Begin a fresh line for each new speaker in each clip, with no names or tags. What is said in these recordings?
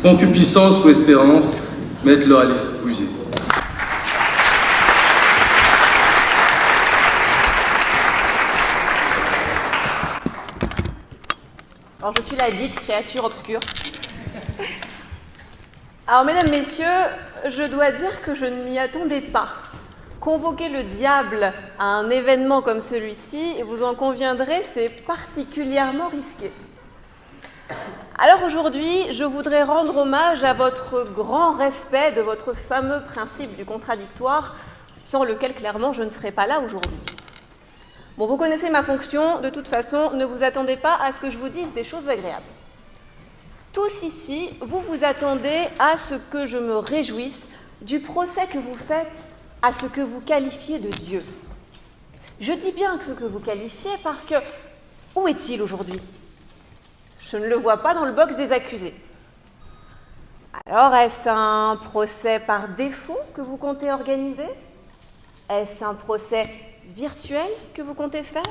Concupiscence ou espérance, Maître Alice Bouzier.
Alors, je suis la dite créature obscure. Alors, mesdames, messieurs, je dois dire que je ne m'y attendais pas. Convoquer le diable à un événement comme celui-ci, vous en conviendrez, c'est particulièrement risqué. Alors aujourd'hui, je voudrais rendre hommage à votre grand respect de votre fameux principe du contradictoire, sans lequel, clairement, je ne serais pas là aujourd'hui. Bon, vous connaissez ma fonction, de toute façon, ne vous attendez pas à ce que je vous dise des choses agréables. Tous ici, vous vous attendez à ce que je me réjouisse du procès que vous faites à ce que vous qualifiez de Dieu. Je dis bien ce que vous qualifiez parce que, où est-il aujourd'hui ? Je ne le vois pas dans le box des accusés. Alors, est-ce un procès par défaut que vous comptez organiser ? Est-ce un procès virtuel que vous comptez faire ?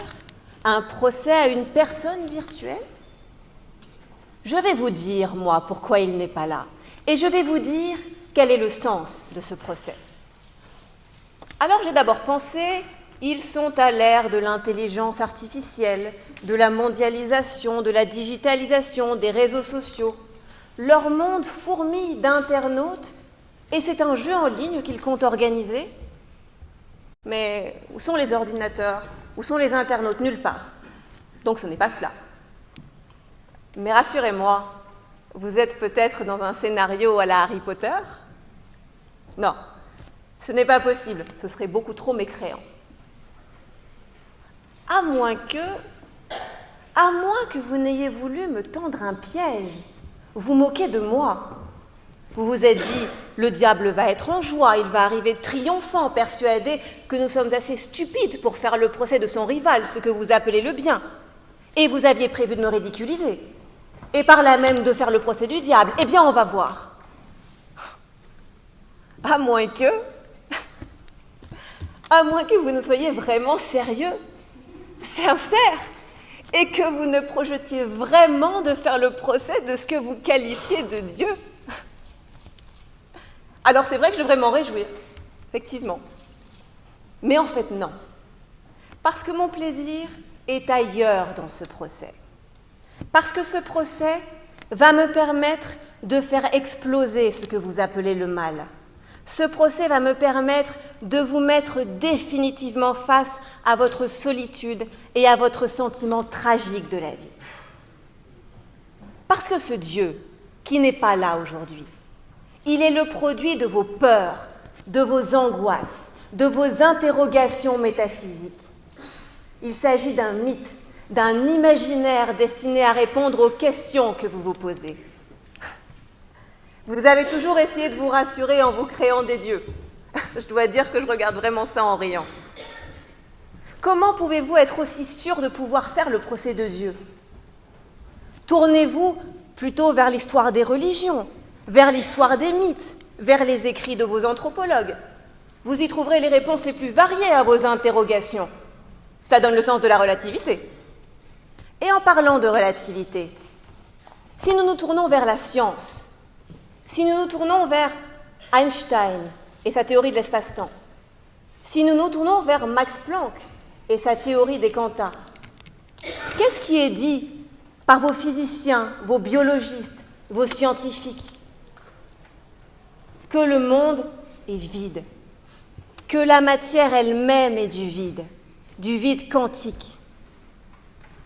Un procès à une personne virtuelle ? Je vais vous dire, moi, pourquoi il n'est pas là. Et je vais vous dire quel est le sens de ce procès. Alors, j'ai d'abord pensé, ils sont à l'ère de l'intelligence artificielle, de la mondialisation, de la digitalisation, des réseaux sociaux. Leur monde fourmille d'internautes et c'est un jeu en ligne qu'ils comptent organiser. Mais où sont les ordinateurs ? Où sont les internautes ? Nulle part. Donc ce n'est pas cela. Mais rassurez-moi, vous êtes peut-être dans un scénario à la Harry Potter ? Non, ce n'est pas possible, ce serait beaucoup trop mécréant. À moins que vous n'ayez voulu me tendre un piège, vous moquez de moi. Vous vous êtes dit, le diable va être en joie, il va arriver triomphant, persuadé que nous sommes assez stupides pour faire le procès de son rival, ce que vous appelez le bien. Et vous aviez prévu de me ridiculiser. Et par là même de faire le procès du diable. Eh bien, on va voir. À moins que vous ne soyez vraiment sérieux, sincère, et que vous ne projetiez vraiment de faire le procès de ce que vous qualifiez de Dieu. Alors c'est vrai que je devrais m'en réjouir, effectivement. Mais en fait, non. Parce que mon plaisir est ailleurs dans ce procès. Parce que ce procès va me permettre de faire exploser ce que vous appelez le mal. Ce procès va me permettre de vous mettre définitivement face à votre solitude et à votre sentiment tragique de la vie. Parce que ce Dieu, qui n'est pas là aujourd'hui, il est le produit de vos peurs, de vos angoisses, de vos interrogations métaphysiques. Il s'agit d'un mythe, d'un imaginaire destiné à répondre aux questions que vous vous posez. Vous avez toujours essayé de vous rassurer en vous créant des dieux. Je dois dire que je regarde vraiment ça en riant. Comment pouvez-vous être aussi sûr de pouvoir faire le procès de Dieu ? Tournez-vous plutôt vers l'histoire des religions, vers l'histoire des mythes, vers les écrits de vos anthropologues. Vous y trouverez les réponses les plus variées à vos interrogations. Cela donne le sens de la relativité. Et en parlant de relativité, si nous nous tournons vers la science, si nous nous tournons vers Einstein et sa théorie de l'espace-temps, si nous nous tournons vers Max Planck et sa théorie des quanta, qu'est-ce qui est dit par vos physiciens, vos biologistes, vos scientifiques ? Que le monde est vide, que la matière elle-même est du vide quantique.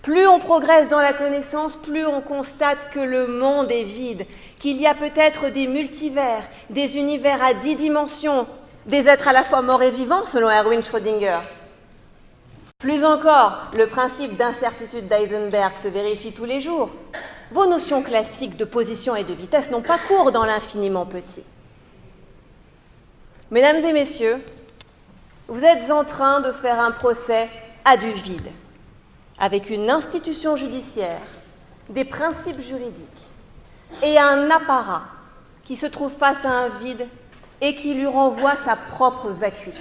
Plus on progresse dans la connaissance, plus on constate que le monde est vide, qu'il y a peut-être des multivers, des univers à 10 dimensions, des êtres à la fois morts et vivants, selon Erwin Schrödinger. Plus encore, le principe d'incertitude d'Heisenberg se vérifie tous les jours. Vos notions classiques de position et de vitesse n'ont pas cours dans l'infiniment petit. Mesdames et messieurs, vous êtes en train de faire un procès à du vide, avec une institution judiciaire, des principes juridiques et un apparat qui se trouve face à un vide et qui lui renvoie sa propre vacuité.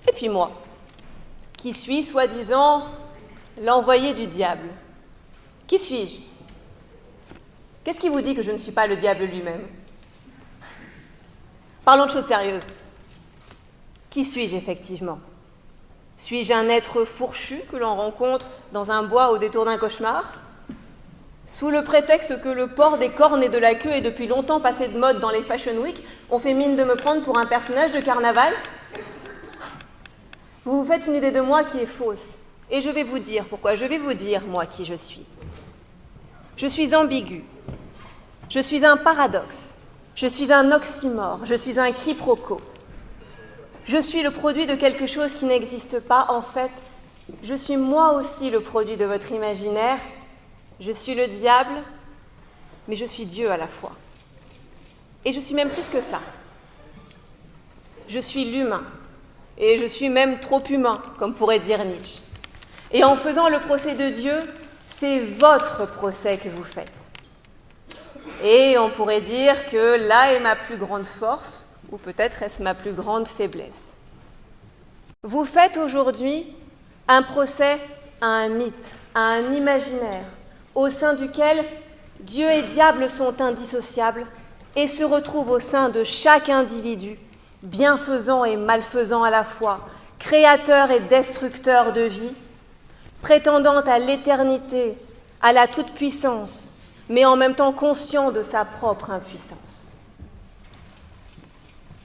Et puis moi, qui suis soi-disant l'envoyé du diable, qui suis-je ? Qu'est-ce qui vous dit que je ne suis pas le diable lui-même? Parlons de choses sérieuses. Qui suis-je effectivement? Suis-je un être fourchu que l'on rencontre dans un bois au détour d'un cauchemar? Sous le prétexte que le port des cornes et de la queue est depuis longtemps passé de mode dans les Fashion Week, on fait mine de me prendre pour un personnage de carnaval? Vous vous faites une idée de moi qui est fausse. Et je vais vous dire pourquoi. Je vais vous dire, moi, qui je suis. Je suis ambigu. Je suis un paradoxe. Je suis un oxymore. Je suis un quiproquo. Je suis le produit de quelque chose qui n'existe pas. En fait, je suis moi aussi le produit de votre imaginaire. Je suis le diable, mais je suis Dieu à la fois. Et je suis même plus que ça. Je suis l'humain. Et je suis même trop humain, comme pourrait dire Nietzsche. Et en faisant le procès de Dieu, c'est votre procès que vous faites. Et on pourrait dire que là est ma plus grande force, ou peut-être est-ce ma plus grande faiblesse. Vous faites aujourd'hui un procès à un mythe, à un imaginaire, au sein duquel Dieu et diable sont indissociables et se retrouvent au sein de chaque individu, bienfaisant et malfaisant à la fois, créateur et destructeur de vie, prétendant à l'éternité, à la toute-puissance, mais en même temps conscient de sa propre impuissance.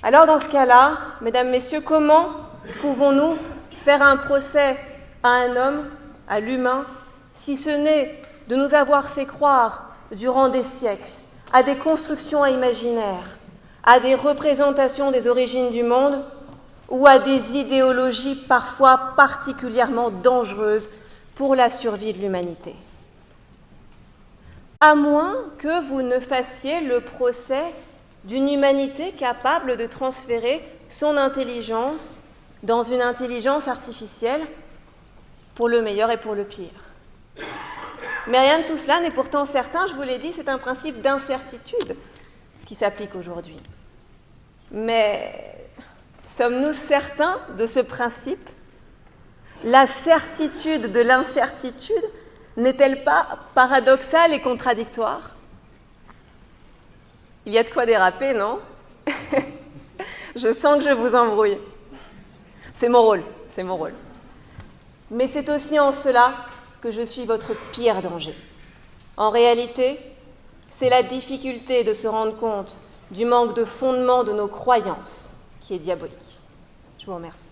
Alors dans ce cas-là, mesdames, messieurs, comment pouvons-nous faire un procès à un homme, à l'humain, si ce n'est de nous avoir fait croire durant des siècles à des constructions imaginaires, à des représentations des origines du monde ou à des idéologies parfois particulièrement dangereuses pour la survie de l'humanité. À moins que vous ne fassiez le procès d'une humanité capable de transférer son intelligence dans une intelligence artificielle pour le meilleur et pour le pire. Mais rien de tout cela n'est pourtant certain, je vous l'ai dit, c'est un principe d'incertitude qui s'applique aujourd'hui. Mais sommes-nous certains de ce principe? La certitude de l'incertitude n'est-elle pas paradoxale et contradictoire? Il y a de quoi déraper, non? Je sens que je vous embrouille. C'est mon rôle. Mais c'est aussi en cela que je suis votre pire danger. En réalité, c'est la difficulté de se rendre compte du manque de fondement de nos croyances qui est diabolique. Je vous remercie.